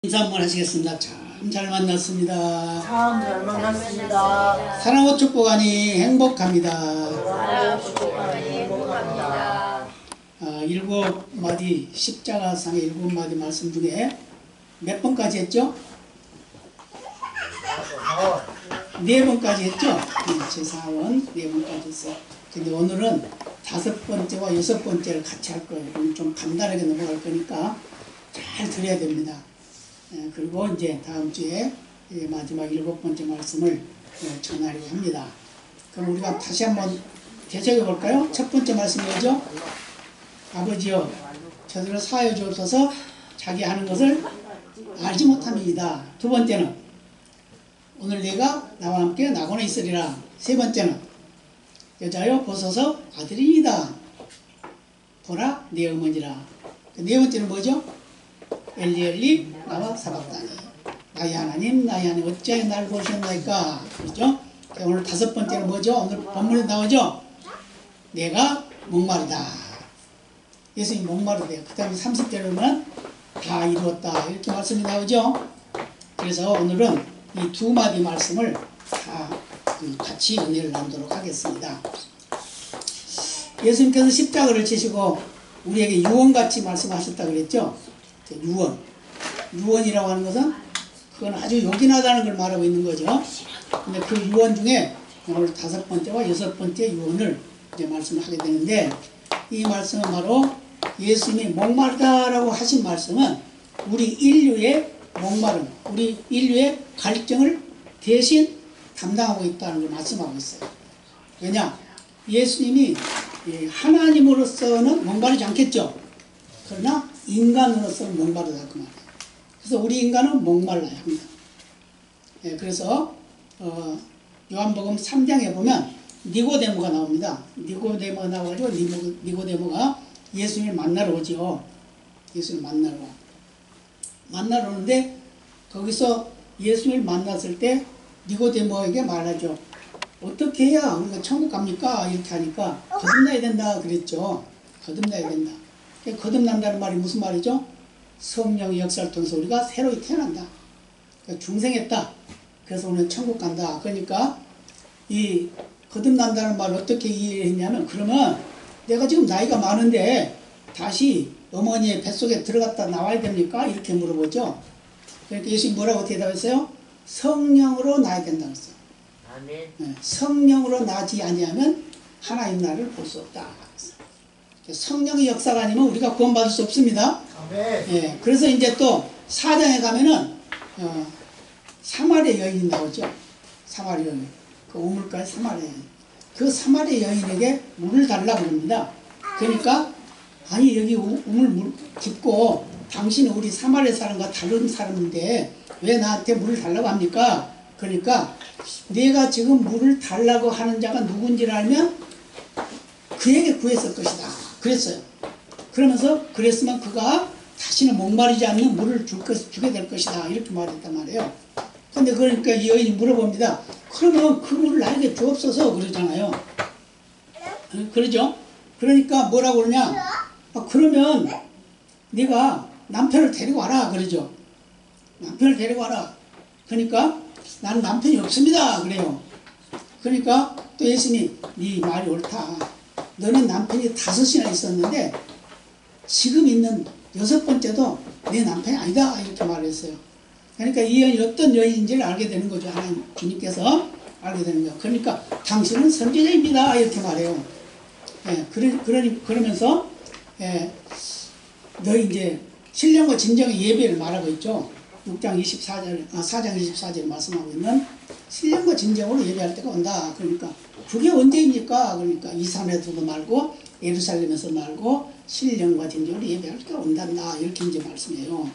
인사 한번 하시겠습니다. 참 잘 만났습니다. 참 잘 만났습니다. 사랑과 축복하니 행복합니다. 사랑과 축복하니 행복합니다. 7마디 십자가상의 7마디 말씀 중에 몇 번까지 했죠? 4번까지 했죠? 제4원 4번까지 했어요. 근데 오늘은 5번째와 6번째를 같이 할 거예요. 그럼 좀 간단하게 넘어갈 거니까 잘 들어야 됩니다. 그리고 이제 다음 주에 마지막 7번째 말씀을 전하려고 합니다. 그럼 우리가 다시 한번 되새겨 볼까요? 첫 번째 말씀이 뭐죠? 아버지여 저들을 사하여 주옵소서 자기 하는 것을 알지 못함이다. 두 번째는 오늘 내가 나와 함께 나고는 있으리라. 세 번째는 여자여 보소서 아들이니다. 보라 내 어머니라. 네 번째는 뭐죠? 엘리 나와 사박다니 나의 하나님 나의 하나님 어찌하여 날 보셨나이까. 그렇죠? 오늘 5번째는 뭐죠? 오늘 본문에 나오죠? 내가 목마르다. 예수님이 목마르대요. 그 다음에 30절에 보면 다 이루었다 이렇게 말씀이 나오죠. 그래서 오늘은 이 2마디 말씀을 다 같이 은혜를 나누도록 하겠습니다. 예수님께서 십자가를 지시고 우리에게 유언같이 말씀하셨다고 그랬죠. 유언이라고 하는 것은 그건 아주 요긴하다는 걸 말하고 있는 거죠. 근데 그 유언 중에 오늘 5번째와 6번째 유언을 이제 말씀을 하게 되는데, 이 말씀은 바로 예수님이 목마르다라고 하신 말씀은 우리 인류의 목마름, 우리 인류의 갈증을 대신 담당하고 있다는 걸 말씀하고 있어요. 왜냐? 예수님이 하나님으로서는 목마르지 않겠죠. 그러나 인간으로서는 목마르다 그 말이에요. 그래서 우리 인간은 목말라야 합니다. 그래서 요한복음 3장에 보면 니고데모가 나옵니다. 니고데모가 나와가지고 니고데모가 예수님을 만나러 오죠. 예수님을 만나러 오는데 거기서 예수님을 만났을 때 니고데모에게 말하죠. 어떻게 해야 우리가 천국 갑니까? 이렇게 하니까 거듭나야 된다 그랬죠. 거듭나야 된다. 거듭난다는 말이 무슨 말이죠? 성령의 역사를 통해서 우리가 새로이 태어난다. 그러니까 중생했다. 그래서 오늘 천국 간다. 그러니까 이 거듭난다는 말을 어떻게 이해했냐면, 그러면 내가 지금 나이가 많은데 다시 어머니의 뱃속에 들어갔다 나와야 됩니까? 이렇게 물어보죠. 그러니까 예수님이 뭐라고 대답했어요? 성령으로 나야 된다고 했어요. 아멘. 성령으로 나지 아니하면 하나님 나라를 볼 수 없다. 성령의 역사가 아니면 우리가 구원받을 수 없습니다. 그래서 이제 또 4장에 가면은 사마리아 여인이 나오죠. 사마리아 여인. 그 우물가의 사마리아 여인. 그 사마리아 여인에게 물을 달라고 합니다. 그러니까 아니 여기 우물 깊고 당신은 우리 사마리아 사람과 다른 사람인데 왜 나한테 물을 달라고 합니까? 그러니까 내가 지금 물을 달라고 하는 자가 누군지를 알면 그에게 구했을 것이다. 그랬어요. 그러면서 그랬으면 그가 다시는 목마르지 않는 물을 주게 될 것이다. 이렇게 말했단 말이에요. 근데 그러니까 이 여인이 물어봅니다. 그러면 그 물을 나에게 주옵소서 그러잖아요. 그러죠? 그러니까 뭐라고 그러냐? 그러면 네가 남편을 데리고 와라 그러죠. 남편을 데리고 와라. 그러니까 나는 남편이 없습니다 그래요. 그러니까 또 예수님이 네 말이 옳다. 너는 남편이 5이나 있었는데 지금 있는 6번째도 내 남편이 아니다 이렇게 말했어요. 그러니까 이 여인이 어떤 여인인지를 알게 되는 거죠. 하나님 주님께서 알게 되는 거예요. 그러니까 당신은 선지자입니다 이렇게 말해요. 그러면서 너희 이제 신령과 진정의 예배를 말하고 있죠. 4장 24절에 말씀하고 있는 신령과 진정으로 예배할 때가 온다. 그러니까 그게 언제입니까? 그러니까 이 산에서도 말고 예루살렘에서 말고 신령과 진정으로 예배할 때가 온단다. 이렇게 이제 말씀해요.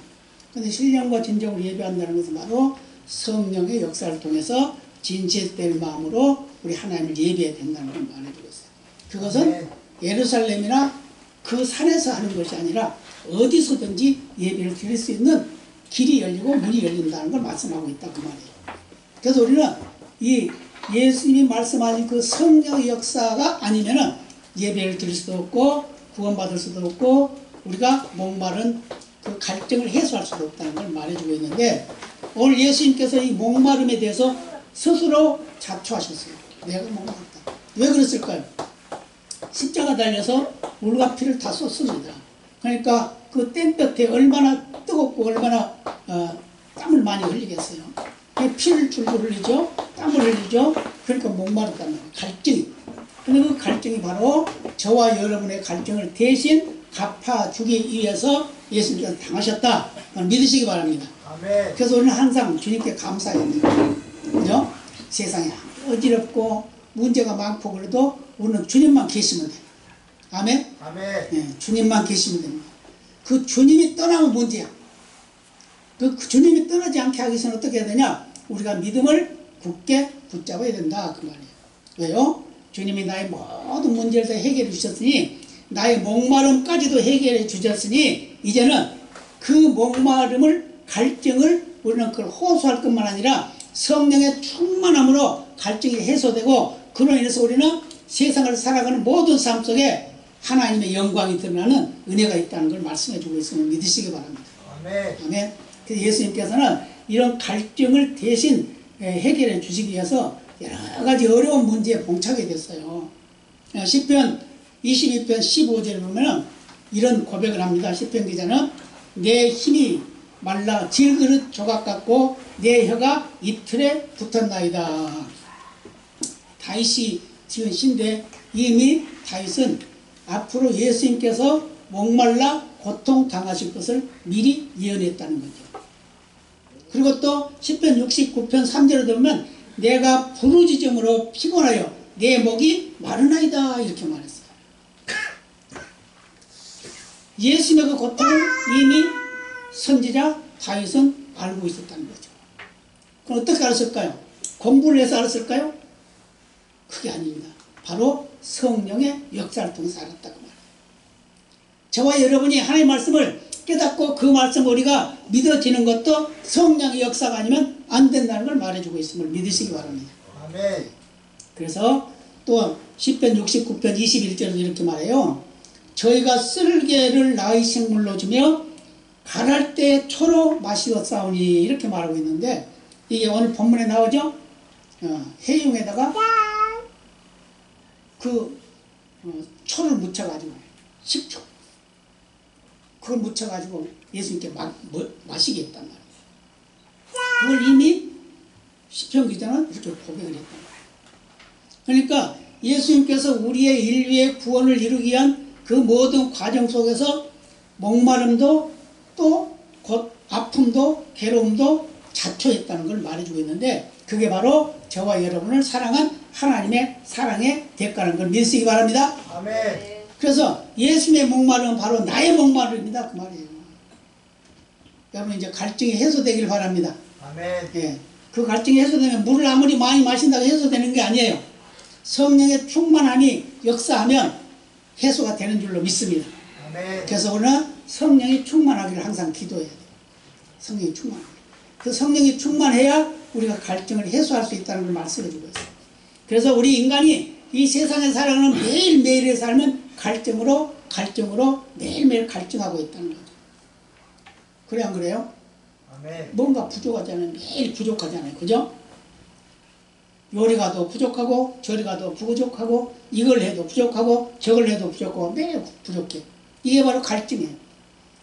근데 신령과 진정으로 예배한다는 것은 바로 성령의 역사를 통해서 진실될 마음으로 우리 하나님을 예배해야 된다는 걸 말해주고 있어요. 그것은 예루살렘이나 그 산에서 하는 것이 아니라 어디서든지 예배를 드릴 수 있는 길이 열리고 문이 열린다는 걸 말씀하고 있다 그 말이에요. 그래서 우리는 이 예수님이 말씀하신 그 성령의 역사가 아니면은 예배를 드릴 수도 없고 구원받을 수도 없고 우리가 목마른 그 갈증을 해소할 수도 없다는 걸 말해주고 있는데, 오늘 예수님께서 이 목마름에 대해서 스스로 자초하셨어요. 내가 목마르다. 왜 그랬을까요? 십자가 달려서 물과 피를 다 쏟습니다. 그러니까 그 땡볕에 얼마나 뜨겁고 얼마나 땀을 많이 흘리겠어요. 피를 줄줄 흘리죠. 땀을 흘리죠. 그러니까 목마르다는 거예요. 갈증이. 근데 그 갈증이 바로 저와 여러분의 갈증을 대신 갚아주기 위해서 예수님께서 당하셨다. 믿으시기 바랍니다. 아멘. 그래서 우리는 항상 주님께 감사해야 돼요. 그죠? 세상에 어지럽고 문제가 많고 그래도 우리는 주님만 계시면 돼요. 아멘? 아멘. 네, 주님만 계시면 됩니다. 그 주님이 떠나면 문제야. 그 주님이 떠나지 않게 하기 위해서는 어떻게 해야 되냐? 우리가 믿음을 굳게 붙잡아야 된다. 그 말이에요. 왜요? 주님이 나의 모든 문제를 다 해결해 주셨으니, 나의 목마름까지도 해결해 주셨으니, 이제는 그 목마름을, 갈증을 우리는 그걸 호소할 것만 아니라 성령의 충만함으로 갈증이 해소되고, 그로 인해서 우리는 세상을 살아가는 모든 삶 속에 하나님의 영광이 드러나는 은혜가 있다는 걸 말씀해 주고 있음을 믿으시기 바랍니다. 아멘. 아멘. 그래서 예수님께서는 이런 갈증을 대신 해결해 주시기 위해서 여러 가지 어려운 문제에 봉착이 됐어요. 시편 22편 15절에 보면 이런 고백을 합니다. 시편 기자는 내 힘이 말라 질그릇 조각 같고 내 혀가 이틀에 붙었나이다. 다윗이 지은 시인데, 이미 다윗은 앞으로 예수님께서 목말라 고통당하실 것을 미리 예언했다는 거죠. 그리고 또 시편 69편 3절에 보면 내가 부르짖음으로 피곤하여 내 목이 마르나이다 이렇게 말했어요. 예수님의 그 고통을 이미 선지자 다윗은 알고 있었다는 거죠. 그럼 어떻게 알았을까요? 공부를 해서 알았을까요? 그게 아닙니다. 바로 성령의 역사를 통해서 알았다고 말해요. 저와 여러분이 하나님의 말씀을 깨닫고 그 말씀을 우리가 믿어지는 것도 성령의 역사가 아니면 안 된다는 걸 말해주고 있음을 믿으시기 바랍니다. 아멘. 그래서 또 시편 69편 21절에도 이렇게 말해요. 저희가 쓸개를 나의 생물로 주며 가랄 때 초로 마시었사오니 이렇게 말하고 있는데, 이게 오늘 본문에 나오죠. 해용에다가 그 초를 묻혀가지고 식초 그걸 묻혀가지고 예수님께 마시게 했단 말이에요. 그걸 이미 시편 기자는 이렇게 고백을 했단 말이에요. 그러니까 예수님께서 우리의 인류의 구원을 이루기 위한 그 모든 과정 속에서 목마름도 또 곧 아픔도 괴로움도 자초했다는 걸 말해주고 있는데, 그게 바로 저와 여러분을 사랑한 하나님의 사랑의 대가라는 걸 믿으시기 바랍니다. 아멘. 그래서 예수님의 목마름은 바로 나의 목마름입니다. 그 말이에요. 여러분 이제 갈증이 해소되길 바랍니다. 아멘. 예, 그 갈증이 해소되면 물을 아무리 많이 마신다고 해소되는 게 아니에요. 성령의 충만함이 역사하면 해소가 되는 줄로 믿습니다. 아멘. 그래서 우리는 성령이 충만하기를 항상 기도해야 돼요. 성령이 충만하기. 그 성령이 충만해야 우리가 갈증을 해소할 수 있다는 걸 말씀해 주고 있어요. 그래서 우리 인간이 이 세상에 살아가는 매일매일의 삶은 갈증으로 매일매일 갈증하고 있다는 거죠. 그래 안 그래요? 아멘. 뭔가 부족하잖아요. 매일 부족하잖아요. 그죠? 요리가 더 부족하고 저리가 더 부족하고 이걸 해도 부족하고 저걸 해도 부족하고 매일 부족해. 이게 바로 갈증이에요.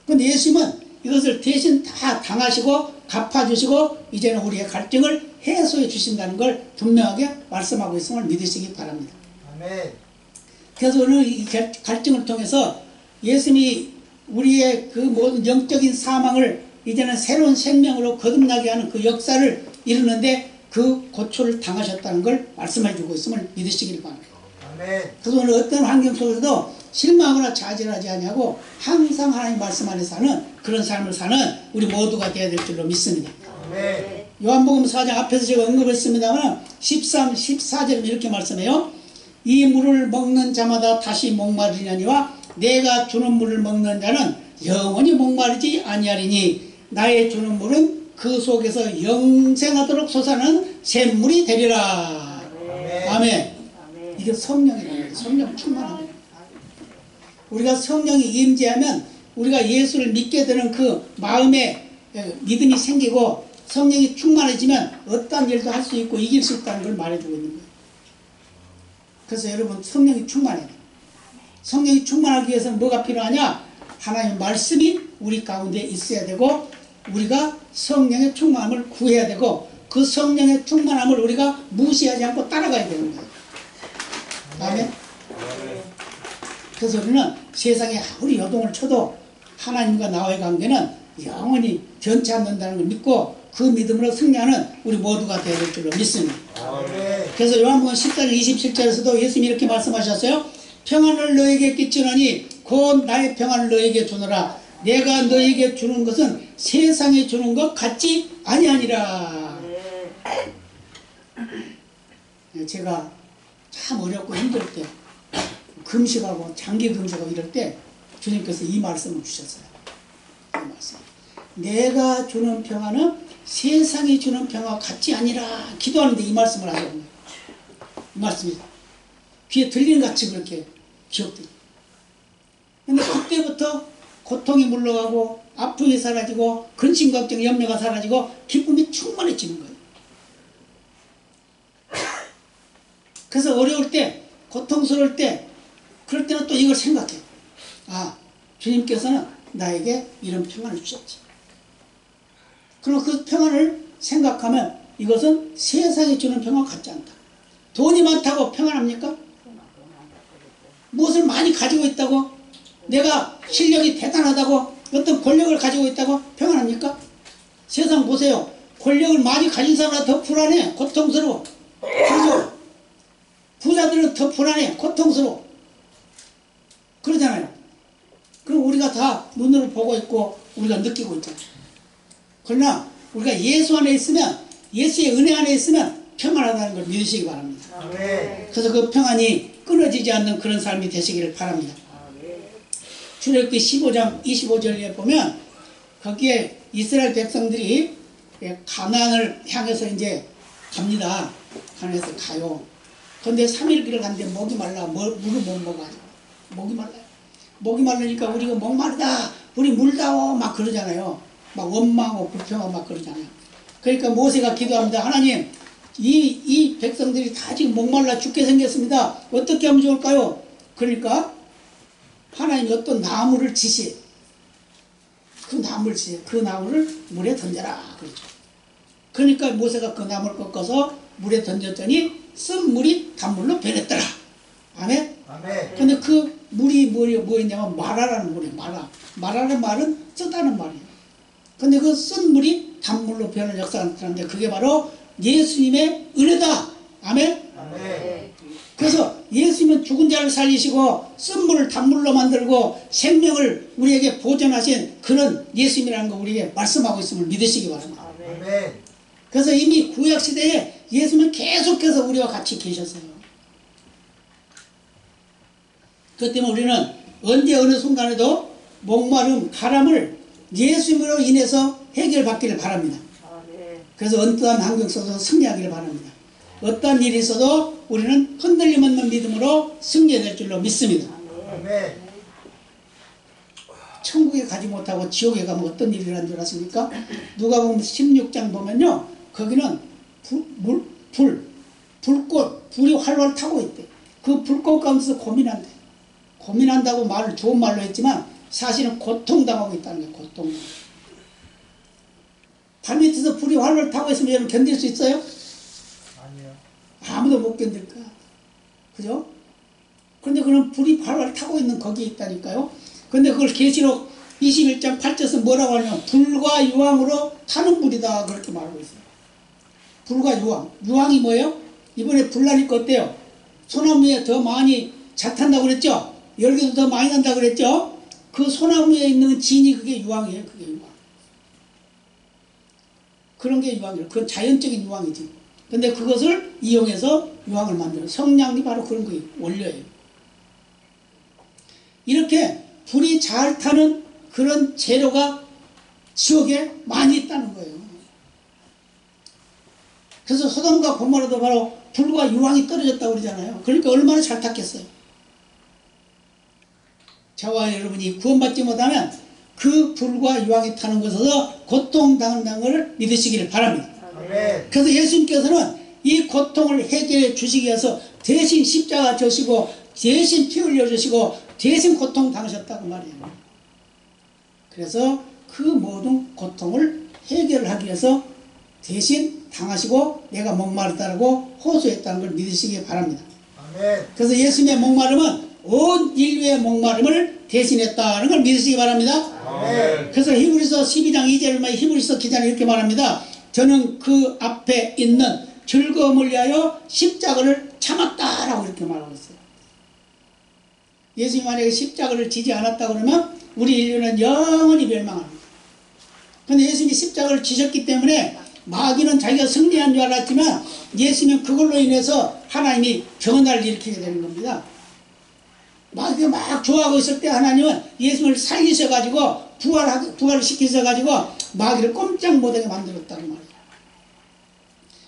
그런데 예수님은 이것을 대신 다 당하시고 갚아주시고 이제는 우리의 갈증을 해소해 주신다는 걸 분명하게 말씀하고 있음을 믿으시기 바랍니다. 아멘. 그래서 오늘 이 갈증을 통해서 예수님이 우리의 그 모든 영적인 사망을 이제는 새로운 생명으로 거듭나게 하는 그 역사를 이루는데 그 고초를 당하셨다는 걸 말씀해 주고 있음을 믿으시길 바랍니다. 아멘. 그래서 오늘 어떤 환경 속에서도 실망하거나 좌절하지 아니하고 항상 하나님 말씀 안에 사는 그런 삶을 사는 우리 모두가 되어야 될 줄로 믿습니다. 아멘. 요한복음 4장 앞에서 제가 언급했습니다만 13, 14절에 이렇게 말씀해요. 이 물을 먹는 자마다 다시 목마르려니와 내가 주는 물을 먹는 자는 영원히 목마르지 아니하리니 나의 주는 물은 그 속에서 영생하도록 솟아나는 샘물이 되리라. 아멘. 아멘. 이게 성령이라는 거예요. 성령 충만함. 우리가 성령이 임재하면 우리가 예수를 믿게 되는 그 마음에 믿음이 생기고 성령이 충만해지면 어떠한 일도 할 수 있고 이길 수 있다는 걸 말해주고 있는 거예요. 그래서 여러분 성령이 충만해야 돼요. 성령이 충만하기 위해서는 뭐가 필요하냐? 하나님의 말씀이 우리 가운데 있어야 되고 우리가 성령의 충만함을 구해야 되고 그 성령의 충만함을 우리가 무시하지 않고 따라가야 되는 거예요. 아멘. 그래서 우리는 세상에 아무리 요동을 쳐도 하나님과 나와의 관계는 영원히 변치 않는다는 걸 믿고 그 믿음으로 승리하는 우리 모두가 되어야 될 줄로 믿습니다. 그래서 요한복음 10장 27절에서도 예수님이 이렇게 말씀하셨어요. 평안을 너에게 끼치노니 곧 나의 평안을 너에게 주노라. 내가 너에게 주는 것은 세상에 주는 것 같지 아니하니라. 제가 참 어렵고 힘들 때 금식하고 장기 금식하고 이럴 때 주님께서 이 말씀을 주셨어요. 이 말씀. 내가 주는 평안은 세상이 주는 평화와 같이 아니라 기도하는데 이 말씀을 하셨네요. 이 말씀이 귀에 들리는 같이 그렇게 기억돼요. 근데 그때부터 고통이 물러가고 아픔이 사라지고 근심 걱정 염려가 사라지고 기쁨이 충만해지는 거예요. 그래서 어려울 때 고통스러울 때 그럴 때는 또 이걸 생각해요. 아, 주님께서는 나에게 이런 평안을 주셨지. 그리고 그 평안을 생각하면 이것은 세상이 주는 평안 같지 않다. 돈이 많다고 평안합니까? 무엇을 많이 가지고 있다고? 내가 실력이 대단하다고? 어떤 권력을 가지고 있다고 평안합니까? 세상 보세요. 권력을 많이 가진 사람은 더 불안해. 고통스러워. 그렇죠? 부자들은 더 불안해. 고통스러워. 그러잖아요. 그럼 우리가 다 눈으로 보고 있고 우리가 느끼고 있잖아요. 그러나 우리가 예수 안에 있으면 예수의 은혜 안에 있으면 평안하다는 걸 믿으시기 바랍니다. 그래서 그 평안이 끊어지지 않는 그런 삶이 되시기를 바랍니다. 출애굽기 15장 25절에 보면 거기에 이스라엘 백성들이 가나안을 향해서 이제 갑니다. 가나안에서 가요. 그런데 3일 길을 갔는데 목이 말라. 물을 못 먹어요. 목이 말라요. 목이 말르니까 우리가 목마르다. 우리 물다오 막 그러잖아요. 막 원망하고 불평하고 막 그러잖아요. 그러니까 모세가 기도합니다. 하나님, 이 백성들이 다 지금 목말라 죽게 생겼습니다. 어떻게 하면 좋을까요? 그러니까 하나님이 어떤 나무를 지시해. 그 나무를 지시해. 그 나무를 물에 던져라. 그렇죠. 그러니까 모세가 그 나무를 꺾어서 물에 던졌더니 쓴 물이 단물로 변했더라. 아멘? 아멘. 근데 그 물이 뭐였냐면 마라라는 물이에요. 마라라는 말은 쓰다는 말이에요. 근데 그 쓴 물이 단물로 변하는 역사가 나타나는데 그게 바로 예수님의 은혜다. 아멘? 아멘. 그래서 예수님은 죽은 자를 살리시고 쓴 물을 단물로 만들고 생명을 우리에게 보존하신 그런 예수님이라는 거 우리에게 말씀하고 있음을 믿으시기 바랍니다. 아멘. 그래서 이미 구약시대에 예수님은 계속해서 우리와 같이 계셨어요. 그것 때문에 우리는 언제 어느 순간에도 목마름, 가람을 예수님으로 인해서 해결받기를 바랍니다. 그래서 어떠한 환경 속에서 승리하기를 바랍니다. 어떠한 일이 있어도 우리는 흔들림 없는 믿음으로 승리될 줄로 믿습니다. 아멘. 천국에 가지 못하고 지옥에 가면 어떤 일이 일어난 줄 아십니까? 누가복음 16장 보면요. 거기는 불꽃, 불이 활활 타고 있대. 그 불꽃 가운데서 고민한대. 고민한다고 말을 좋은 말로 했지만 사실은 고통당하고 있다는 거예요. 고통. 발밑에서 불이 활활 타고 있으면 여러분 견딜 수 있어요? 아니요. 아무도 못 견딜 거야. 그죠? 그런데 그런 불이 활활 타고 있는 거기에 있다니까요. 근데 그걸 계시록 21장 8절에서 뭐라고 하냐면 불과 유황으로 타는 불이다 그렇게 말하고 있어요. 불과 유황. 유황이 뭐예요? 이번에 불나니까 어때요? 소나무에 더 많이 자탄다고 그랬죠? 열기도 더 많이 난다고 그랬죠? 그 소나무에 있는 진이 그게 유황이에요. 그게 유황. 그런 게 유황이에요. 그건 자연적인 유황이지. 근데 그것을 이용해서 유황을 만들어요. 성냥이 바로 그런 거예요. 원료예요. 이렇게 불이 잘 타는 그런 재료가 지옥에 많이 있다는 거예요. 그래서 소돔과 고모라도 바로 불과 유황이 떨어졌다고 그러잖아요. 그러니까 얼마나 잘 탔겠어요. 저와 여러분이 구원받지 못하면 그 불과 유황이 타는 곳에서 고통당한다는 것을 믿으시기를 바랍니다. 아멘. 그래서 예수님께서는 이 고통을 해결해 주시기 위해서 대신 십자가 져시고 대신 피 흘려 주시고 대신 고통 당하셨다고 말이에요. 그래서 그 모든 고통을 해결하기 위해서 대신 당하시고 내가 목마르다라고 호소했다는 걸 믿으시기 바랍니다. 아멘. 그래서 예수님의 목마름은 온 인류의 목마름을 대신했다는 걸 믿으시기 바랍니다. 아멘. 그래서 히브리서 12장 2절에 히브리서 기자는 이렇게 말합니다. 저는 그 앞에 있는 즐거움을 위하여 십자가를 참았다라고 이렇게 말하고 있어요. 예수님이 만약에 십자가를 지지 않았다 그러면 우리 인류는 영원히 멸망합니다. 그런데 예수님이 십자가를 지셨기 때문에 마귀는 자기가 승리한 줄 알았지만 예수님은 그걸로 인해서 하나님이 변화를 일으키게 되는 겁니다. 마귀가 막 좋아하고 있을 때 하나님은 예수님을 살리셔가지고 부활시키셔가지고 마귀를 꼼짝 못하게 만들었다는 말이에요.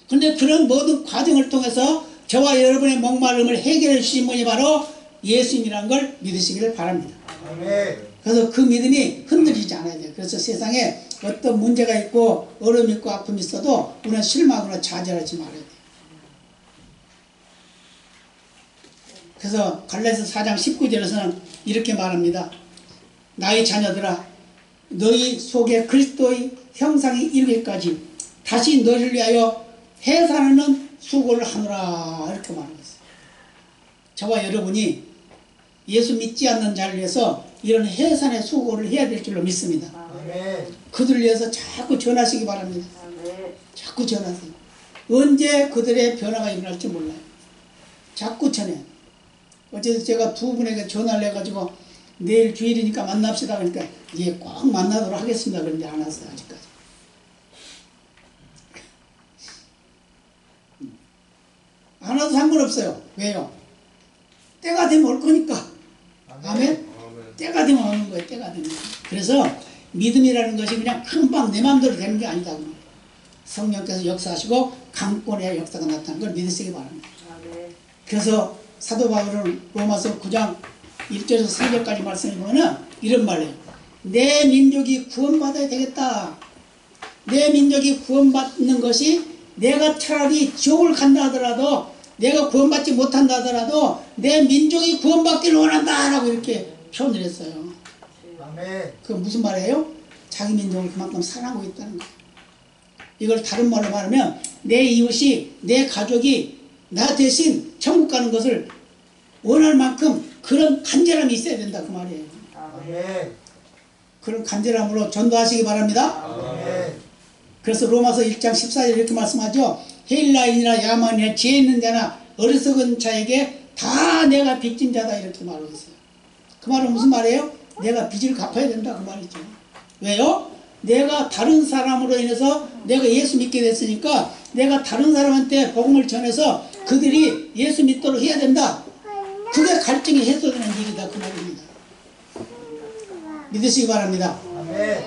그런데 그런 모든 과정을 통해서 저와 여러분의 목마름을 해결해 주신 분이 바로 예수님이라는 걸 믿으시기를 바랍니다. 아멘. 그래서 그 믿음이 흔들리지 않아야 돼요. 그래서 세상에 어떤 문제가 있고 어려움이 있고 아픔이 있어도 우리는 실망하거나 좌절하지 말아야 돼요. 그래서 갈라디아서 4장 19절에서는 이렇게 말합니다. 나의 자녀들아 너희 속에 그리스도의 형상이 이르기까지 다시 너희를 위하여 해산하는 수고를 하노라 이렇게 말하고 있어요. 저와 여러분이 예수 믿지 않는 자를 위해서 이런 해산의 수고를 해야 될 줄로 믿습니다. 아멘. 그들을 위해서 자꾸 전하시기 바랍니다. 자꾸 전하세요. 언제 그들의 변화가 일어날지 몰라요. 자꾸 전해요. 어제도 제가 두 분에게 전화를 해가지고 내일 주일이니까 만납시다 그러니까 예, 꼭 만나도록 하겠습니다. 그런데 안 왔어요. 아직까지. 안 와도 상관없어요. 왜요? 때가 되면 올 거니까. 아멘? 때가 되면 오는 거예요. 때가 되면. 그래서 믿음이라는 것이 그냥 금방 내 마음대로 되는 게 아니다. 성령께서 역사하시고 강권의 역사가 나타나는 걸 믿으시기 바랍니다. 그래서 사도 바울은 로마서 9장 1절에서 3절까지 말씀해 보면 이런 말이에요. 내 민족이 구원받아야 되겠다. 내 민족이 구원받는 것이 내가 차라리 지옥을 간다 하더라도 내가 구원받지 못한다 하더라도 내 민족이 구원받기를 원한다 라고 이렇게 표현을 했어요. 아멘. 그건 무슨 말이에요? 자기 민족을 그만큼 사랑하고 있다는 거예요. 이걸 다른 말로 말하면 내 이웃이 내 가족이 나 대신 천국 가는 것을 원할 만큼 그런 간절함이 있어야 된다 그 말이에요. 아멘. 그런 간절함으로 전도하시기 바랍니다. 아멘. 그래서 로마서 1장 14절 이렇게 말씀하죠. 헬라인이나 야만이나 지혜 있는 자나 어리석은 자에게 다 내가 빚진 자다 이렇게 말하고 있어요. 그 말은 무슨 말이에요? 내가 빚을 갚아야 된다 그 말이죠. 왜요? 내가 다른 사람으로 인해서 내가 예수 믿게 됐으니까 내가 다른 사람한테 복음을 전해서 그들이 예수 믿도록 해야 된다. 그게 갈증이 해소되는 일이다 그 말입니다. 믿으시기 바랍니다. 아멘.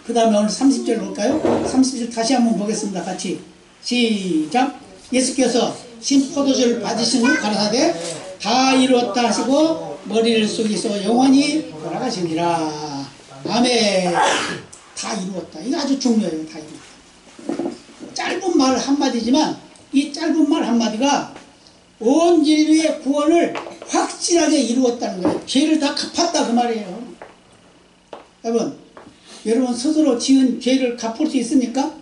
그 다음에 오늘 30절 볼까요? 30절 다시 한번 보겠습니다. 같이 시작. 예수께서 신 포도주를 받으신 후 가라사대 다 이루었다 하시고 머리를 숙이시고 영원히 돌아가시니라. 아멘. 다 이루었다. 이거 아주 중요해요. 다 이루었다. 짧은 말 한마디지만 이 짧은 말 한마디가 온 인류의 구원을 확실하게 이루었다는 거예요. 죄를 다 갚았다 그 말이에요. 여러분 스스로 지은 죄를 갚을 수 있습니까?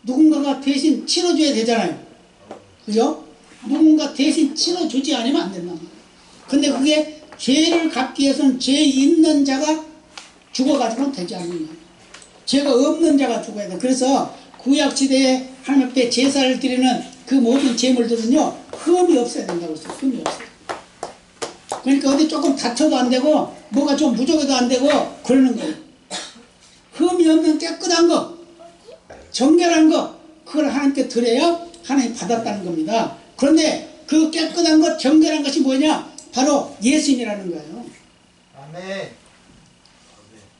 누군가가 대신 치러줘야 되잖아요. 그죠? 누군가 대신 치러주지 않으면 안 된단 말이에요. 근데 그게 죄를 갚기 위해서는 죄 있는 자가 죽어가지고는 되지 않는 거예요. 죄가 없는 자가 죽어야 돼요. 그래서 구약시대에 하나님 앞에 제사를 드리는 그 모든 제물들은요 흠이 없어야 된다고 했어요. 흠이 없어요. 그러니까 어디 조금 다쳐도 안 되고 뭐가 좀 부족해도 안 되고 그러는 거예요. 흠이 없는 깨끗한 거, 정결한 거, 그걸 하나님께 드려야 하나님 받았다는 겁니다. 그런데 그 깨끗한 것, 정결한 것이 뭐냐? 바로 예수님이라는 거예요. 아멘.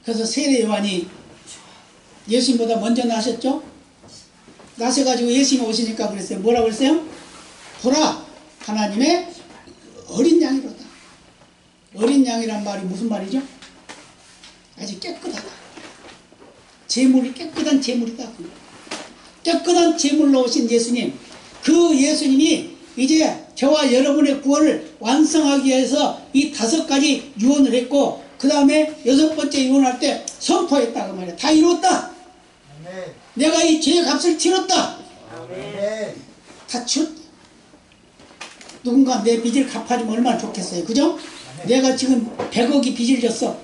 그래서 세례 요한이 예수님보다 먼저 나셨죠? 나셔가지고 예수님이 오시니까 그랬어요. 뭐라고 그랬어요? 보라, 하나님의 어린 양이로다. 어린 양이란 말이 무슨 말이죠? 아주 깨끗하다. 제물이 깨끗한 제물이다. 깨끗한 제물로 오신 예수님, 그 예수님이 이제 저와 여러분의 구원을 완성하기 위해서 이 5가지 유언을 했고, 그 다음에 6번째 유언할 때 선포했다 그 말이야. 다 이루었다. 아멘. 내가 이 죄의 값을 치렀다. 아멘. 다 치렀다. 누군가 내 빚을 갚아주면 얼마나 좋겠어요. 그죠? 내가 지금 100억이 빚을 졌어.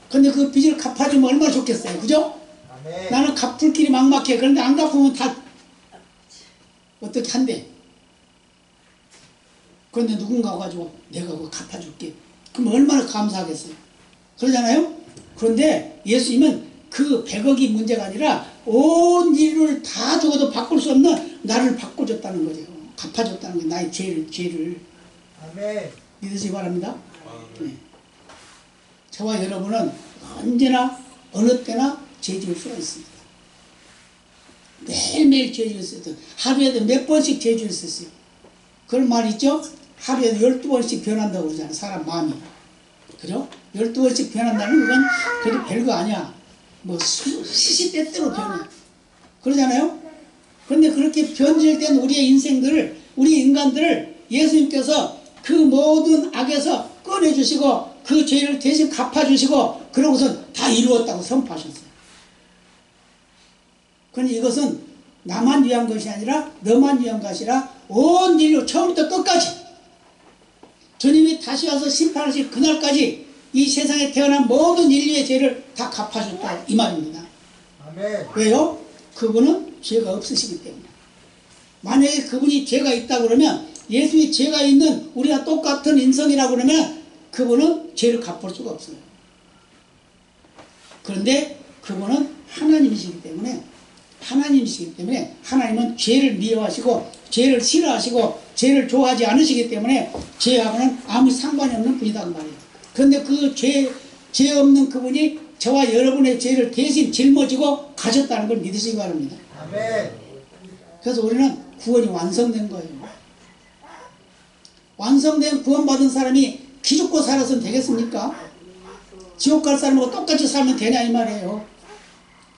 근데 그 빚을 갚아주면 얼마나 좋겠어요. 그죠? 아멘. 나는 갚을 길이 막막해. 그런데 안 갚으면 다 어떻게 한대. 그런데 누군가 가지고 내가 그거 갚아줄게. 그럼 얼마나 감사하겠어요. 그러잖아요. 그런데 예수님은 그 100억이 문제가 아니라 온 인류를 다 죽어도 바꿀 수 없는 나를 바꿔줬다는 거죠. 갚아줬다는 거예요. 나의 죄를. 아멘. 믿으시기 바랍니다. 네. 저와 여러분은 언제나 어느 때나 죄 지을 수가 있습니다. 매일매일 죄 지을 수 있어요. 하루에도 몇 번씩 죄 지을 수 있어요. 그런 말 있죠? 하루에도 12번씩 변한다고 그러잖아요. 사람 마음이. 그죠? 12번씩 변한다는 건 그래도 별거 아니야. 뭐 시시때때로 변해. 그러잖아요? 그런데 그렇게 변질된 우리의 인생들을, 우리 인간들을 예수님께서 그 모든 악에서 꺼내주시고 그 죄를 대신 갚아주시고 그러고선 다 이루었다고 선포하셨어요. 그런데 이것은 나만 위한 것이 아니라 너만 위한 것이라 온 인류 처음부터 끝까지 주님이 다시 와서 심판하실 그날까지 이 세상에 태어난 모든 인류의 죄를 다 갚아줬다 이 말입니다. 아멘. 왜요? 그분은 죄가 없으시기 때문에. 만약에 그분이 죄가 있다 그러면 예수님이 죄가 있는 우리가 똑같은 인성이라고 그러면 그분은 죄를 갚을 수가 없어요. 그런데 그분은 하나님이시기 때문에 하나님은 죄를 미워하시고 죄를 싫어하시고 죄를 좋아하지 않으시기 때문에 죄하고는 아무 상관이 없는 분이다 그 말이에요. 그런데 그 죄 없는 그분이 저와 여러분의 죄를 대신 짊어지고 가셨다는 걸 믿으시기 바랍니다. 아멘. 그래서 우리는 구원이 완성된 거예요. 완성된 구원받은 사람이 기죽고 살아서는 되겠습니까? 지옥 갈 사람하고 똑같이 살면 되냐 이 말이에요.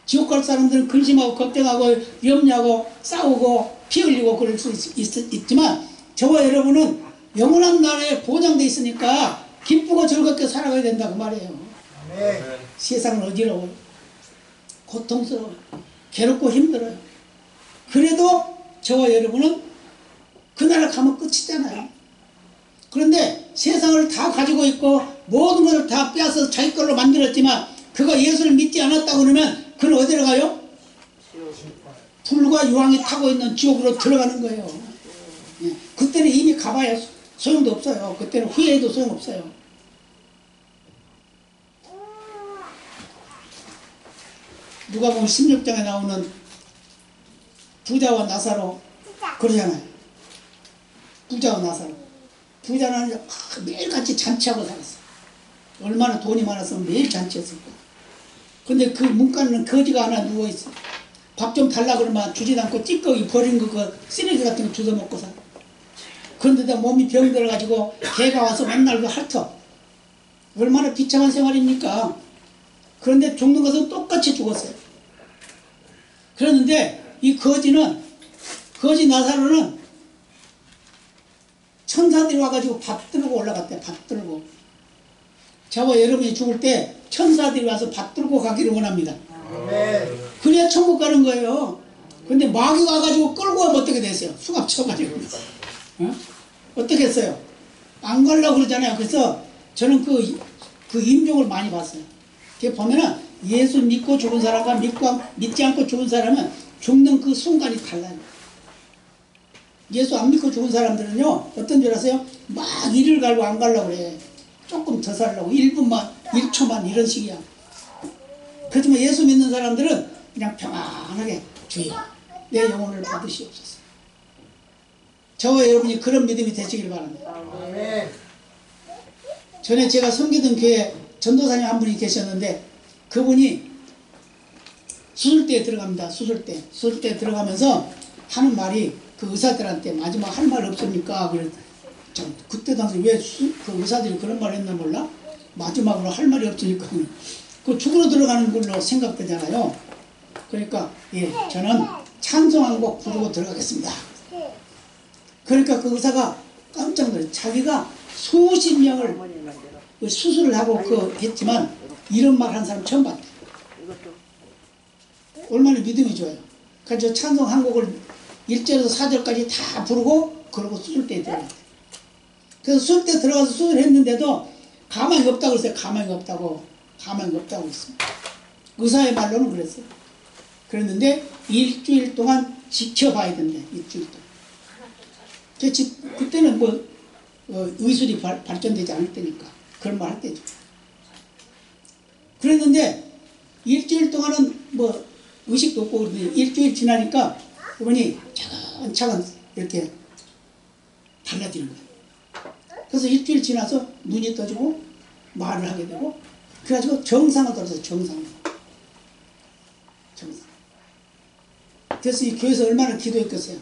지옥 갈 사람들은 근심하고 걱정하고 염려하고 싸우고 피 흘리고 그럴 수 있지만 저와 여러분은 영원한 나라에 보장되어 있으니까 기쁘고 즐겁게 살아가야 된다 그 말이에요. 아멘. 세상은 어지러워요. 고통스러워요. 괴롭고 힘들어요. 그래도 저와 여러분은 그 나라 가면 끝이잖아요. 그런데 세상을 다 가지고 있고 모든 것을 다 빼앗아서 자기 걸로 만들었지만 그거 예수를 믿지 않았다고 그러면 그는 어디로 가요? 불과 유황이 타고 있는 지옥으로 들어가는 거예요. 예. 그때는 이미 가봐야 소용도 없어요. 그때는 후회해도 소용없어요. 누가복음 16장에 나오는 부자와 나사로 그러잖아요. 부자와 나사로. 부자는 매일같이 잔치하고 살았어. 얼마나 돈이 많았으면 매일 잔치했을 거야. 근데 그 문간에는 거지가 하나 누워있어. 밥 좀 달라 그러면 주지도 않고 찌꺼기 버린 거 쓰레기 같은 거 주워 먹고 살아. 그런데다 몸이 병들어가지고 개가 와서 맨날 그 핥어. 얼마나 비참한 생활입니까? 그런데 죽는 것은 똑같이 죽었어요. 그랬는데 이 거지 나사로는 천사들이 와가지고 밥 들고 올라갔대. 밥 들고. 저와 여러분이 죽을 때 천사들이 와서 밥 들고 가기를 원합니다. 아멘. 그래야 천국 가는 거예요. 근데 마귀가 와가지고 끌고 가면 어떻게 됐어요? 수갑 쳐가지고. 어? 어떻게 했어요? 안 가려고 그러잖아요. 그래서 저는 그 임종을 많이 봤어요. 그게 보면은 예수 믿고 죽은 사람과 믿지 않고 죽은 사람은 죽는 그 순간이 달라요. 예수 안 믿고 죽은 사람들은요, 어떤 줄 아세요? 막 이를 갈고 안 가려고 그래. 조금 더 살려고 1분만 1초만 이런 식이야. 그렇지만 예수 믿는 사람들은 그냥 평안하게 주여 내 영혼을 받으시옵소서. 저와 여러분이 그런 믿음이 되시길 바랍니다. 아멘. 전에 제가 섬기던 교회 전도사님 한 분이 계셨는데 그분이 수술대에 들어갑니다. 수술대에 들어가면서 하는 말이 그 의사들한테 마지막 할 말 없습니까? 그때 당시 왜 그 의사들이 그런 말 했나 몰라? 마지막으로 할 말이 없으니까 그 죽으러 들어가는 걸로 생각되잖아요. 그러니까 예, 저는 찬송 한 곡 부르고 들어가겠습니다. 그러니까 그 의사가 깜짝 놀랐어요. 자기가 수십 명을 수술을 하고 했지만 이런 말 한 사람 처음 봤대. 얼마나 믿음이 좋아요. 그래서 찬송 한 곡을 1절에서 4절까지 다 부르고 그러고 수술대에 들어갔대. 그래서 수술대 들어가서 수술했는데도 가망이 없다고 그랬어요. 가망이 없다고 했습니다. 의사의 말로는 그랬어요. 그랬는데 일주일 동안 지켜봐야 된대. 일주일 동안. 그때는 의술이 발전되지 않을 때니까 그런 말 할 때죠. 그랬는데 일주일 동안은 의식도 없고 그러는데 일주일 지나니까 그분이 차근차근 이렇게 달라지는 거예요. 그래서 일주일 지나서 눈이 떠지고 말을 하게 되고 그래가지고 정상을 떨어져요. 정상. 그래서 이 교회에서 얼마나 기도했겠어요.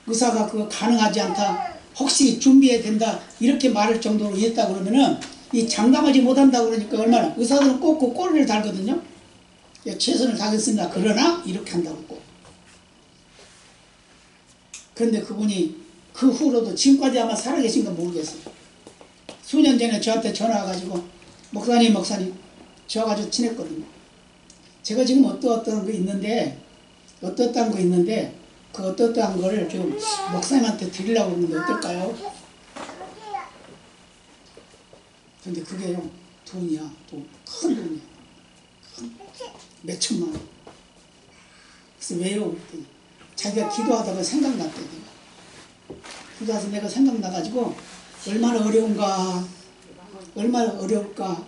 의사가 그거 가능하지 않다, 혹시 준비해야 된다 이렇게 말할 정도로 했다 그러면은 이 장담하지 못한다 그러니까 얼마나 의사들은 꼭 그 꼬리를 달거든요. 최선을 다하겠습니다. 그러나 이렇게 한다고 꼭. 그런데 그분이 그 후로도 지금까지 아마 살아계신가 모르겠어요. 수년 전에 저한테 전화 와가지고 목사님 저하고 아주 친했거든요. 제가 지금 어떠한 거 있는데 그 어떠한 거를 지금 목사님한테 드리려고 그러는데 어떨까요? 근데 그게요 돈이야. 큰 돈이야. 몇 천만 원. 그래서 왜요? 그랬더니 자기가 기도하다가 생각났대. 기도해서 내가 생각나가지고 얼마나 어려울까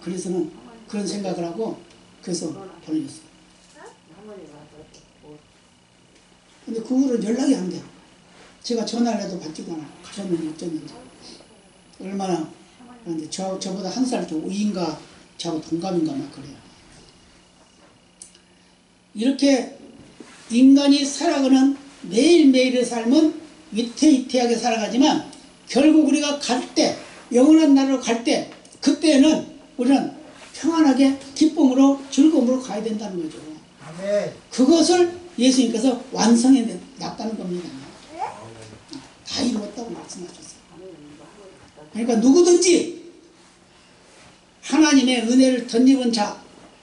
그래서는 그런 생각을 하고 그래서 보내줬어요. 근데 그 후로 연락이 안 돼요. 제가 전화를 해도 받지도 않아요. 가셨는지 어쩌는지. 얼마나 그런데 저보다 한 살 더 위인가 저하고 동갑인가 막 그래요. 이렇게 인간이 살아가는 매일매일의 삶은 위태위태하게 살아가지만 결국 우리가 갈 때, 영원한 나라로 갈 때 그때는 우리는 평안하게 기쁨으로 즐거움으로 가야 된다는 거죠. 아멘. 그것을 예수님께서 완성해 놨다는 겁니다. 다 이루었다고 말씀하셨어요. 그러니까 누구든지 하나님의 은혜를 덧입은 자,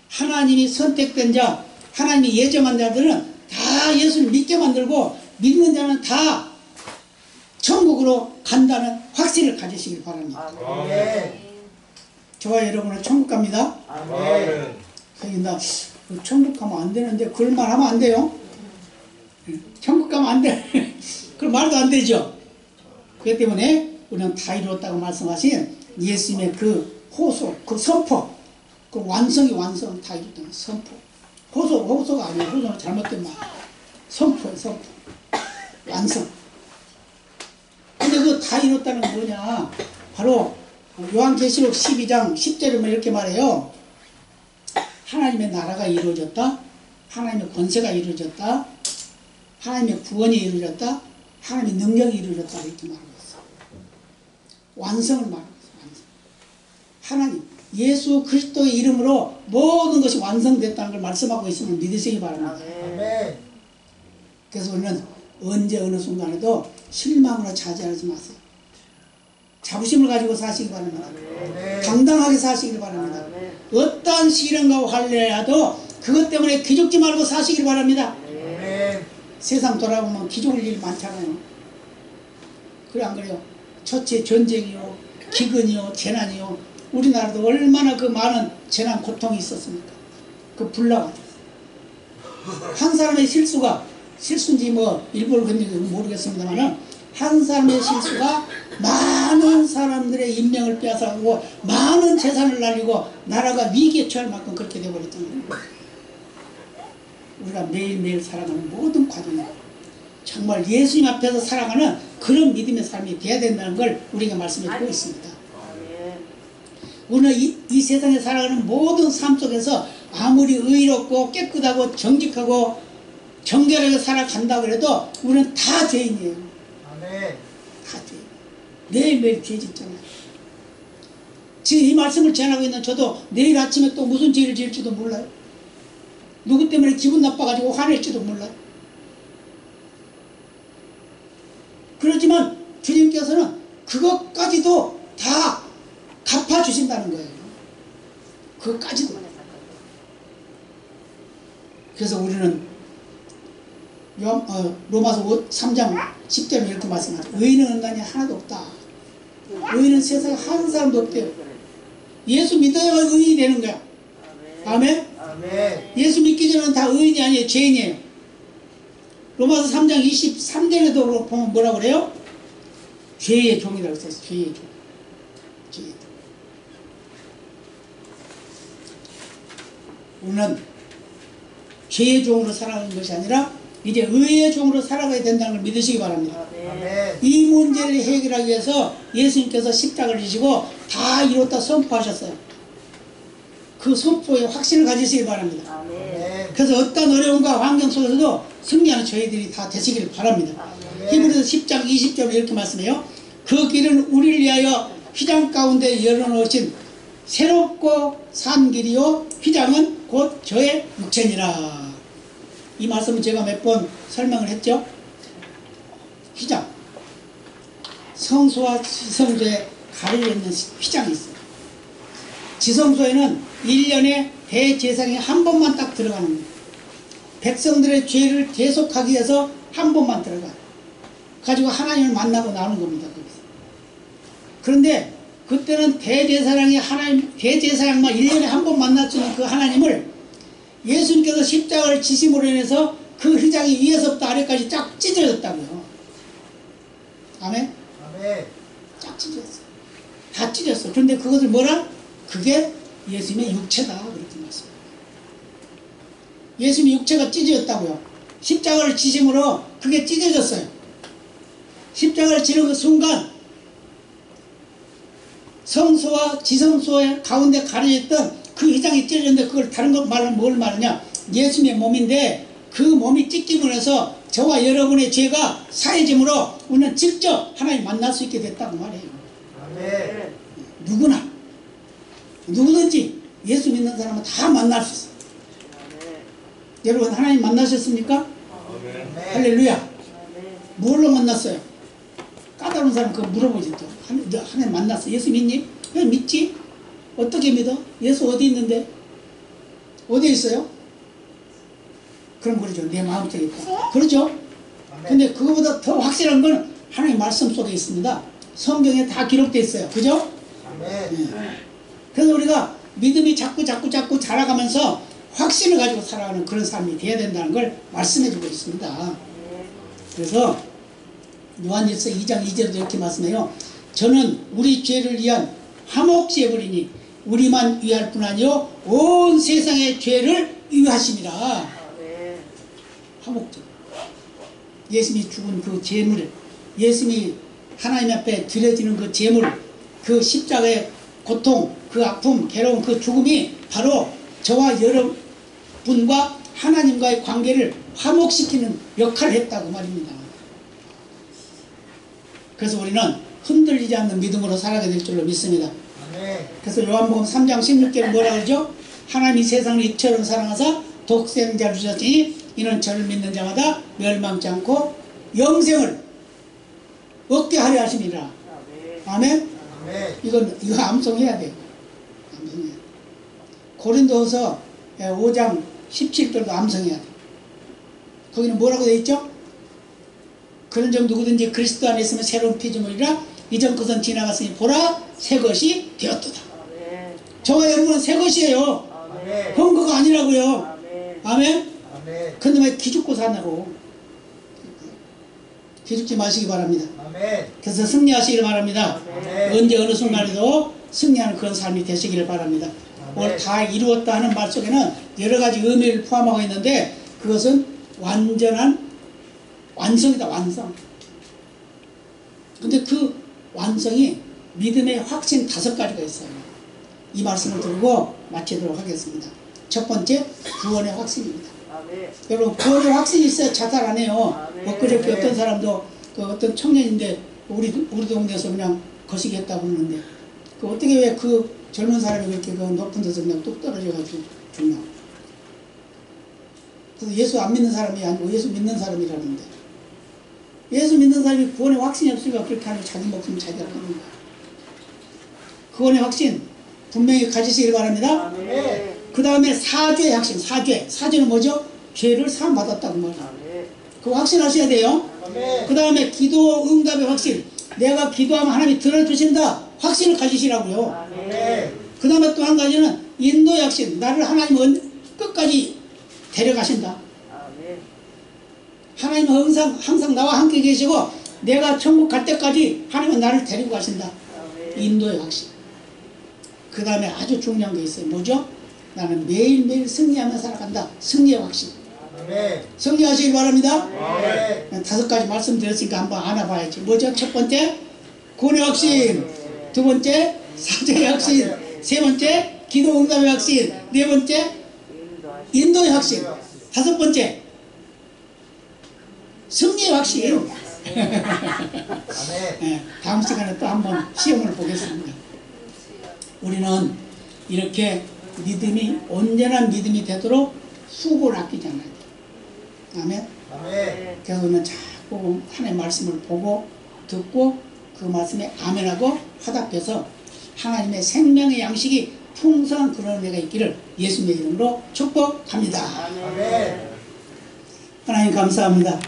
하나님이 선택된 자, 하나님이 예정한 자들은 다 예수를 믿게 만들고 믿는 자는 다 천국으로 간다는 확신을 가지시길 바랍니다. 아멘. 저와 여러분은 천국 갑니다. 아멘. 나 천국 가면 안 되는데 그런 말 하면 안 돼요. 천국 가면 안 돼. 그런 말도 안 되죠. 그렇기 때문에 우리는 다 이루었다고 말씀하신 예수님의 그 호소, 그 선포, 그 완성 다 이뤘다는 선포. 호소가 아니에요. 호소는 잘못된 말. 선포예요, 선포. 완성. 근데 그거 다 이뤘다는 건 뭐냐? 바로 요한계시록 12장 10절에 이렇게 말해요. 하나님의 나라가 이루어졌다. 하나님의 권세가 이루어졌다. 하나님의 구원이 이루어졌다. 하나님의 능력이 이루어졌다. 이렇게 말하고 있어요. 완성을 말하고 있어요. 완성. 하나님, 예수 그리스도의 이름으로 모든 것이 완성됐다는 걸 말씀하고 있음을 믿으시기 바랍니다. 아멘. 그래서 우리는 언제 어느 순간에도 실망으로 차지하지 마세요. 자부심을 가지고 사시기 바랍니다. 당당하게 사시길 바랍니다. 어떠한 시련과 환난이라도 그것 때문에 기죽지 말고 사시길 바랍니다. 세상 돌아보면 기죽을 일 많잖아요. 그래 안 그래요? 첫째 전쟁이요, 기근이요, 재난이요. 우리나라도 얼마나 그 많은 재난 고통이 있었습니까? 그 불나가지고 한 사람의 실수인지 일부러 그런지 모르겠습니다만 한 사람의 실수가 많은 사람들의 인명을 빼앗아가고 많은 재산을 날리고 나라가 위기에 처할 만큼 그렇게 되어버렸잖아요. 우리가 매일매일 살아가는 모든 과정이 정말 예수님 앞에서 살아가는 그런 믿음의 삶이 돼야 된다는 걸 우리가 말씀해주고 있습니다. 우리는 이 세상에 살아가는 모든 삶 속에서 아무리 의롭고 깨끗하고 정직하고 정결하게 살아간다고 해도 우리는 다 죄인이에요. 아멘. 다 죄인. 매일매일 죄 짓잖아요. 지금 이 말씀을 전하고 있는 저도 내일 아침에 또 무슨 죄를 지을지도 몰라요. 누구 때문에 기분 나빠가지고 화낼지도 몰라요. 그렇지만 주님께서는 그것까지도 다 갚아주신다는 거예요. 그것까지도. 그래서 우리는 로마서 3장 10절에 이렇게 말씀하죠. 의인은 인간이 하나도 없다. 의인은 세상에 한 사람도 없대요. 예수 믿어야 의인이 되는 거야. 아멘? 아멘. 예수 믿기 전에는 다 의인이 아니에요. 죄인이에요. 로마서 3장 23절에도 보면 뭐라고 그래요? 죄의 종이라고 써있어요. 죄의 종. 죄의 종. 우리는 죄의 종으로 살아가는 것이 아니라 이제 의의 종으로 살아가야 된다는 걸 믿으시기 바랍니다. 아멘. 이 문제를 해결하기 위해서 예수님께서 십자가를 지시고 다 이뤘다 선포하셨어요. 그 선포에 확신을 가지시기 바랍니다. 아멘. 그래서 어떤 어려움과 환경 속에서도 승리하는 저희들이 다 되시기를 바랍니다. 히브리서 10장 20절에 이렇게 말씀해요. 그 길은 우리를 위하여 휘장 가운데 열어놓으신 새롭고 산 길이요 휘장은 곧 저의 육체니라. 이 말씀은 제가 몇 번 설명을 했죠. 휘장, 성소와 지성소에 가려있는 휘장이 있어요. 지성소에는 1년에 대제사장이 한 번만 딱 들어가는 거예요. 백성들의 죄를 대속하기 위해서 한 번만 들어가요. 가지고 하나님을 만나고 나오는 겁니다. 거기서. 그런데 그때는 대제사장만 1년에 한 번 만났던 그 하나님을 예수님께서 십자가를 지심으로 인해서 그 휘장이 위에서부터 아래까지 쫙 찢어졌다고요. 아멘? 아멘. 쫙 찢어졌어요. 다 찢었어. 그런데 그것을 뭐라? 그게 예수님의 육체다. 그렇게 말씀합니다. 예수님의 육체가 찢어졌다고요. 십자가를 지심으로 그게 찢어졌어요. 십자가를 지는 그 순간 성소와 지성소의 가운데 가려졌던 그 휘장이 찢어졌는데 그걸 다른 것 말하면 뭘 말하냐? 예수님의 몸인데 그 몸이 찢김으로 해서 저와 여러분의 죄가 사해짐으로 우리는 직접 하나님 만날 수 있게 됐다고 말해요. 아멘. 누구든지 예수 믿는 사람은 다 만날 수 있어요. 여러분 하나님 만나셨습니까? 아멘. 할렐루야. 뭘로 만났어요? 까다로운 사람 그거 물어보지 또. 하나님 만났어. 예수 믿니? 왜 믿지? 어떻게 믿어? 예수 어디 있는데? 어디에 있어요? 그럼 그러죠. 내 마음속에 있다. 그렇죠? 근데 그거보다 더 확실한 건 하나님의 말씀 속에 있습니다. 성경에 다 기록되어 있어요. 그죠? 아멘. 그래서 우리가 믿음이 자꾸 자라가면서 확신을 가지고 살아가는 그런 삶이 되어야 된다는 걸 말씀해주고 있습니다. 그래서 요한일서 2장 2절에도 이렇게 말씀해요. 저는 우리 죄를 위한 화목제에 버리니 우리만 위할 뿐 아니요 온 세상의 죄를 위하심이라. 화목제. 예수님이 죽은 그 제물, 예수님이 하나님 앞에 드려지는 그 제물, 그 십자가의 고통, 그 아픔, 괴로움, 그 죽음이 바로 저와 여러분과 하나님과의 관계를 화목시키는 역할을 했다고 말입니다. 그래서 우리는 흔들리지 않는 믿음으로 살아가게 될 줄로 믿습니다. 아멘. 그래서 요한복음 3장 16절에 뭐라 그러죠? 하나님이 세상을 이처럼 사랑하사 독생자를 주셨으니 이는 저를 믿는 자마다 멸망치 않고 영생을 얻게 하려 하심이라. 아멘? 아멘. 이거 암송해야 돼요. 암송해야 돼. 고린도서 5장 17절도 암송해야 돼. 거기는 뭐라고 되어 있죠? 그런 점 누구든지 그리스도 안에 있으면 새로운 피조물이라 이전 것은 지나갔으니 보라 새 것이 되었도다. 저와 여러분은 새 것이에요. 아멘. 헝거가 아니라고요. 아멘? 아멘. 근데 왜 기죽고 사냐고. 기죽지 마시기 바랍니다. 아멘. 그래서 승리하시길 바랍니다. 아멘. 언제 어느 순간에도 승리하는 그런 삶이 되시기를 바랍니다. 오늘 다 이루었다 하는 말 속에는 여러 가지 의미를 포함하고 있는데 그것은 완전한 완성이다. 완성. 근데 그 완성이 믿음의 확신 5가지가 있어요. 이 말씀을 들고 마치도록 하겠습니다. 첫 번째, 구원의 확신입니다. 여러분, 구원의 확신이 있어야 자살 안 해요. 엊그저께 어떤 사람도 그 어떤 청년인데 우리 동네에서 그냥 거시기 했다고 그러는데 그 어떻게 왜 그 젊은 사람이 그렇게 그 높은 데서 그냥 뚝 떨어져가지고 죽나. 그래서 예수 안 믿는 사람이 아니고 예수 믿는 사람이라는데, 예수 믿는 사람이 구원의 확신이 없으니까 그렇게 하는 자기 목숨 자기가 끊는 거야. 구원의 확신 분명히 가지시길 바랍니다. 아멘. 그 다음에 사죄의 확신. 사죄는 뭐죠? 죄를 사함받았다고 말이야. 그거 확신하셔야 돼요. 아멘. 그 다음에 기도 응답의 확신. 내가 기도하면 하나님이 들어주신다. 확신을 가지시라고요. 아멘. 그 다음에 또 한 가지는 인도의 확신. 나를 하나님은 끝까지 데려가신다. 하나님은 항상 나와 함께 계시고 내가 천국 갈 때까지 하나님은 나를 데리고 가신다. 인도의 확신. 그 다음에 아주 중요한 게 있어요. 뭐죠? 나는 매일매일 승리하며 살아간다. 승리의 확신. 아멘. 승리하시길 바랍니다. 아멘. 5가지 말씀드렸으니까 한번 알아봐야지. 뭐죠? 첫 번째, 구원의 확신. 두 번째, 사죄의 확신. 세 번째, 기도 응답의 확신. 네 번째, 인도의 확신. 5번째, 승리의 확신. 아멘. 네, 다음 시간에 또 한번 시험을 보겠습니다. 우리는 이렇게 믿음이 온전한 믿음이 되도록 수고를 아끼지 않아야 돼요. 아멘. 아멘. 그래서 우리는 자꾸 하나님의 말씀을 보고 듣고 그 말씀에 아멘하고 화답해서 하나님의 생명의 양식이 풍성한 그런 은혜가 있기를 예수님의 이름으로 축복합니다. 아멘. 하나님 감사합니다.